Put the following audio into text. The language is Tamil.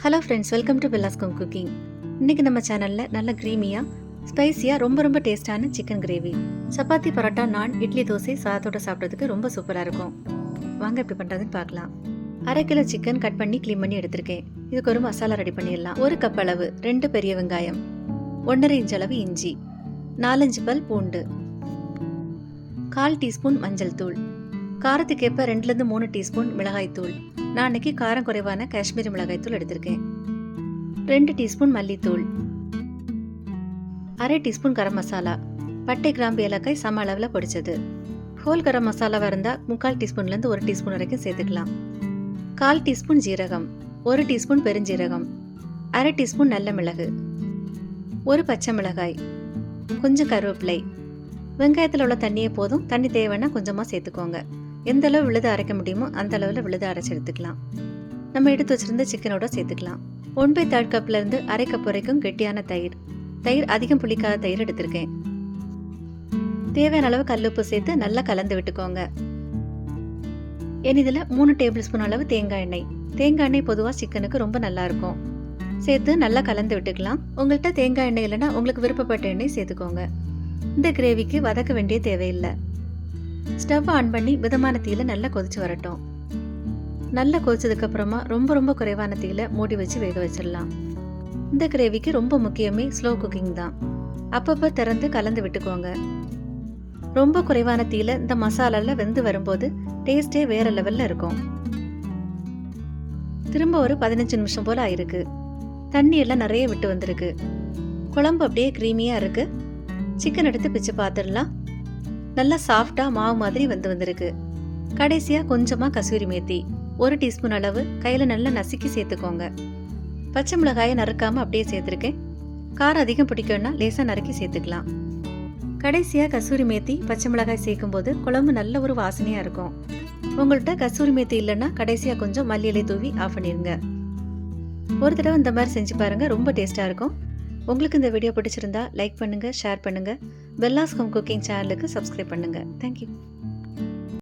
Hello friends, welcome to Bella's home cooking. இன்றைக்கி நம்ம சேனலில் நல்ல க்ரீமியாக ஸ்பைஸியாக ரொம்ப டேஸ்டான சிக்கன் கிரேவி, சப்பாத்தி, பரோட்டா, நான், இட்லி, தோசை, சாதத்தோட சாப்பிட்றதுக்கு ரொம்ப சூப்பராக இருக்கும். வாங்க எப்படி பண்ணுறதுன்னு பார்க்கலாம். 1/2 கிலோ சிக்கன் கட் பண்ணி க்ளீன் பண்ணி எடுத்திருக்கேன். இதுக்கு ஒரு மசாலா ரெடி பண்ணிடலாம். 1 கப் அளவு 2 பெரிய வெங்காயம், 1.5 இன்ச் அளவு இஞ்சி, 4-5 பல் பூண்டு, 1/4 டீஸ்பூன் மஞ்சள் தூள், காரத்துக்கேற்ப 2-3 டீஸ்பூன் மிளகாய் தூள். நான் அன்னைக்கு காரம் குறைவான காஷ்மீரி மிளகாய் தூள் எடுத்திருக்கேன். 2 டீஸ்பூன் மல்லித்தூள், 1/2 டீஸ்பூன் கரம் மசாலா, பட்டை, கிராம்பு, ஏலக்காய் சம அளவில் பொடிச்சது. ஹோல் கரம் மசாலாவாக இருந்தால் 3/4 டீஸ்பூன்லேருந்து 1 டீஸ்பூன் வரைக்கும் சேர்த்துக்கலாம். 1/4 டீஸ்பூன் ஜீரகம், 1 டீஸ்பூன் பெருஞ்சீரகம், 1/2 டீஸ்பூன் நல்ல மிளகு, 1 பச்சை மிளகாய், கொஞ்சம் கருவேப்பிலை. வெங்காயத்தில் உள்ள தண்ணியே போதும். தண்ணி தேவைன்னா கொஞ்சமாக சேர்த்துக்கோங்க. எந்த அளவு விழுது அரைக்க முடியுமோ அந்த அளவில் விழுது அரைச்சி எடுத்துக்கலாம். நம்ம எடுத்து வச்சிருந்த சிக்கனோட சேர்த்துக்கலாம். 1/3 கப்லேருந்து 1/2 கப் வரைக்கும் கெட்டியான தயிர். அதிகம் புளிக்காத தயிர் எடுத்திருக்கேன். தேவையான அளவு கல்லுப்பு சேர்த்து நல்லா கலந்து விட்டுக்கோங்க. இதில் 3 டேபிள் ஸ்பூன் அளவு தேங்காய் எண்ணெய். தேங்காய் எண்ணெய் பொதுவாக சிக்கனுக்கு ரொம்ப நல்லா இருக்கும். சேர்த்து நல்லா கலந்து விட்டுக்கலாம். உங்கள்கிட்ட தேங்காய் எண்ணெய் இல்லைன்னா உங்களுக்கு விருப்பப்பட்ட எண்ணெய் சேர்த்துக்கோங்க. இந்த கிரேவிக்கு வதக்க வேண்டிய தேவையில்லை. ஸ்டவ் ஆன் பண்ணி மிதமான தீயில நல்லா கொதிச்சு வரட்டும். நல்லா கொதிச்சதுக்கு அப்புறமா ரொம்ப குறைவான தீயில மூடி வச்சு வேக வச்சிடலாம். இந்த கிரேவிக்கு ரொம்ப முக்கியமே ஸ்லோ குக்கிங் தான். அப்பப்போ திறந்து கலந்து விட்டுக்கோங்க. ரொம்ப குறைவான தீயில இந்த மசாலால வெந்து வரும்போது டேஸ்டே வேற லெவல்ல இருக்கும். திரும்ப ஒரு 15 நிமிஷம் போல ஆயிருக்கு. தண்ணி எல்லாம் நிறைய விட்டு வந்திருக்கு. குழம்பு அப்படியே கிரீமியா இருக்கு. சிக்கன் எடுத்து பிச்சு பார்த்துடலாம். நல்லா சாஃப்டா மாவு மாதிரி வந்திருக்கு. கடைசியா கொஞ்சமா கசூரி மேத்தி 1 டீஸ்பூன் அளவு கையில நல்லா நசுக்கி சேர்த்துக்கோங்க. பச்சை மிளகாயை நறுக்காம அப்படியே சேர்த்துருக்கேன். காரம் அதிகம் பிடிக்கும்னா லேசா நறுக்கி சேர்த்துக்கலாம். கடைசியா கசூரி மேத்தி, பச்சை மிளகாய் சேர்க்கும் போது குழம்பு நல்ல ஒரு வாசனையா இருக்கும். உங்கள்கிட்ட கசூரி மேத்தி இல்லைன்னா கடைசியா கொஞ்சம் மல்லி இலை தூவி ஆஃப் பண்ணிருங்க. ஒரு தடவை இந்த மாதிரி செஞ்சு பாருங்க, ரொம்ப டேஸ்டா இருக்கும். உங்களுக்கு இந்த வீடியோ பிடிச்சிருந்தா லைக் பண்ணுங்க, ஷேர் பண்ணுங்க. பெல்லாஸ் ஹோம் குக்கிங் சேனலுக்கு சப்ஸ்கிரைப் பண்ணுங்க. தேங்க்யூ.